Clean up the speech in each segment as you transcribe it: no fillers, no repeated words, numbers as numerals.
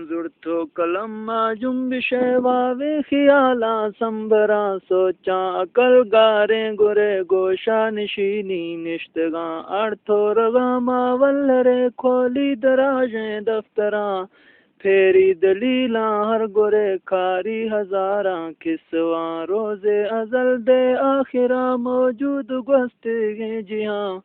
زرتو کلمہ جنبش واوے خیالا سنبرا سوچا عقل گاریں گرے گوشا نشینی نشتگاں ارتھو رغاما ولرے کھولی دراجیں دفتراں پھیری دلیلاں ہر گرے کھاری ہزاراں کسواں روزے ازل دے آخرہ موجود گوستگیں جہاں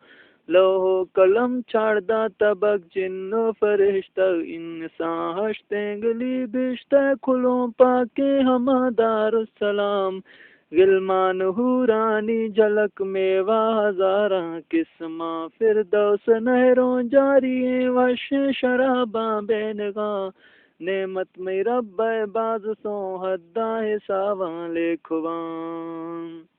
لوہو قلم چھاڑدا تبک جن و فرشتہ انسان ہشتیں گلی بشتہ کھلوں پاکے ہما دار السلام غلمان حورانی جھلک میوہ ہزاراں قسماں فردوس نہروں جاری وش شراباں بے نگاں نعمت میں رب باز سو حداں حساباں لکھواں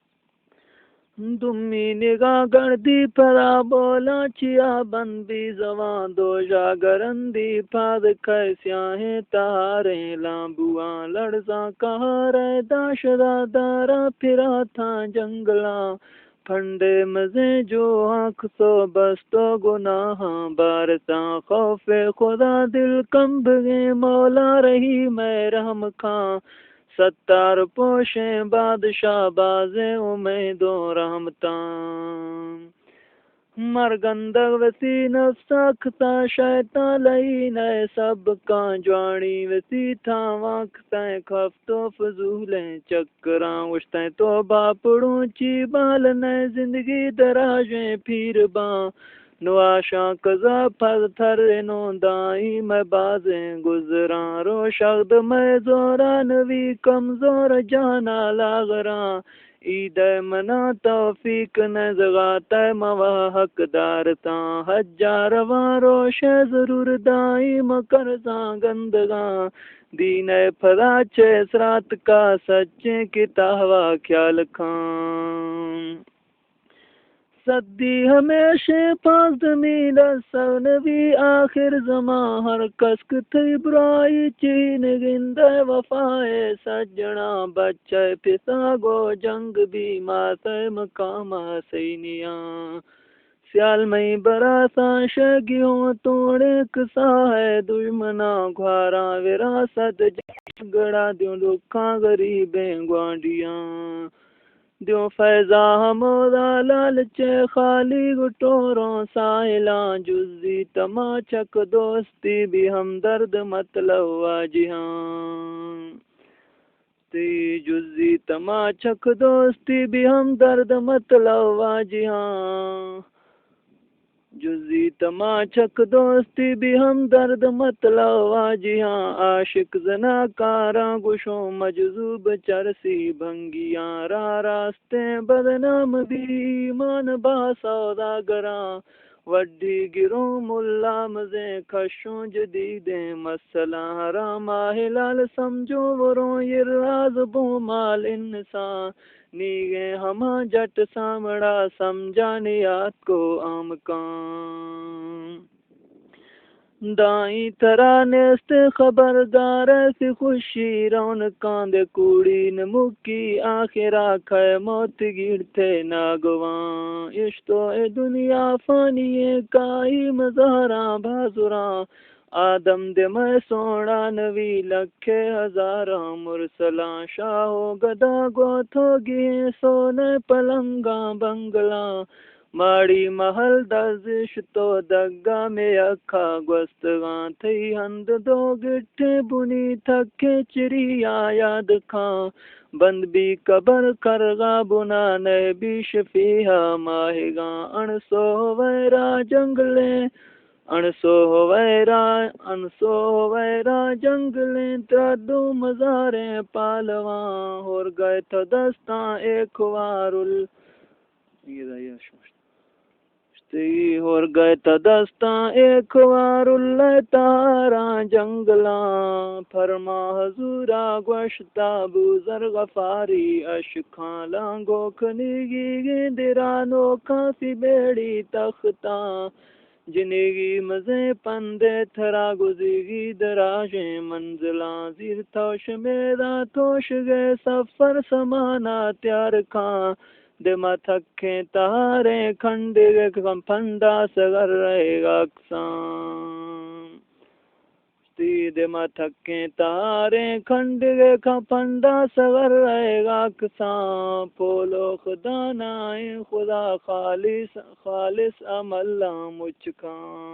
دمی نگاہ گردی پرا بولا چیا بند بھی زوان دو جاگرندی پاد کیسیاہیں تاریں لامبواں لڑزاں کہا رہ داشدہ دارا پھرا تھا جنگلاں پھنڈے مزے جو آنکھ سو بستو گناہاں بارتاں خوف خدا دل کمب گئے مولا رہی میں رحم کھاں ستار پوشیں بادشاہ بازیں امیدوں رحمتاں مرگندگ وسی نفسا کھتا شیطان لئی نئے سب کان جوانی وسی تھا واکتیں کھفتو فضولیں چکراں وشتیں تو باپڑوں چی بال نئے زندگی دراجیں پھیر باں نواشاں قضا پھر تھر انوں دائی میں بازیں گزراں روشغد میں زورا نوی کمزور جانا لاغراں عید منا توفیق نزغات مواہ حق دارتاں حجا رواں روش ضرور دائی مکرزاں گندگاں دین پھدا چھے سرات کا سچے کتاوا خیال کھاں صدی ہمیشہ پاس دمیل سونوی آخر زمان ہر کسک تھی برائی چین گندے وفائے سجنا بچے پسا گو جنگ بھی ماسے مقام سینیاں سیال میں براساں شگیوں توڑے کسا ہے دشمنا گھارا وراثت گڑا دیوں لکھاں غریبیں گوانڈیاں دیوں فیضا ہمودا لالچے خالی گٹوروں سائلاں جزی تماچک دوستی بھی ہمدرد مطلب واجہاں تی جزی تماچک دوستی بھی ہمدرد مطلب واجہاں جزی تماچک دوستی بھی ہمدرد مطلب واجہاں عاشق زناکاراں گشوں مجذوب چرسی بھنگیاں راہ راستے بدنام بھی ایمان با سوداگراں وڈی گروں ملا مزیں کھشوں جدیدیں مسئلہ حرام ہلال سمجھو وروں یہ راز بو مال انسان نیگے ہما جٹ سامڑا سمجھانیات کو عام کام دائیں ترا نیست خبردار سی خوشی رونقاں دے کوڑی نمکی آخرا کھے موت گرتے ناگواں عشتو اے دنیا فانی کائی مزاراں بازوراں آدم دے میں سونا نوی لکھے ہزاراں مرسلاں شاہو گدا گوتھو گی سونے پلنگاں بنگلاں ماڑی محل دزش تو دگا میں اکھا گوستگاں تھی ہند دو گٹھے بنی تھکے چریا یاد کھاں بند بھی قبر کرگا بنا نہ بھی شفیہ ماہگاں انسو ویرا جنگلیں انسو ویرا جنگلیں تردو مزاریں پالواں اور گئے تو دستاں ایک وارل اور گئے تا دستاں ایک وار اللہ تاراں جنگلاں فرما حضورا گوشتا بوزر غفاری اشکھاں لانگو کھنیگی گندرانو کافی بیڑی تختاں جنگی مزے پندے تھرا گزیگی دراجیں منزلاں زیر توش میرا توش گئے سفر سمانا تیار کھاں دما تھکیں تاریں کھنڈے کم پھنڈا سگر رہے گا اکساں تی خورشید متھکیں تاریں کھنڈ گے کھپنڈا سگر رہے گا کساں پولو خدا نائیں خدا خالص خالص عمل مچ کاں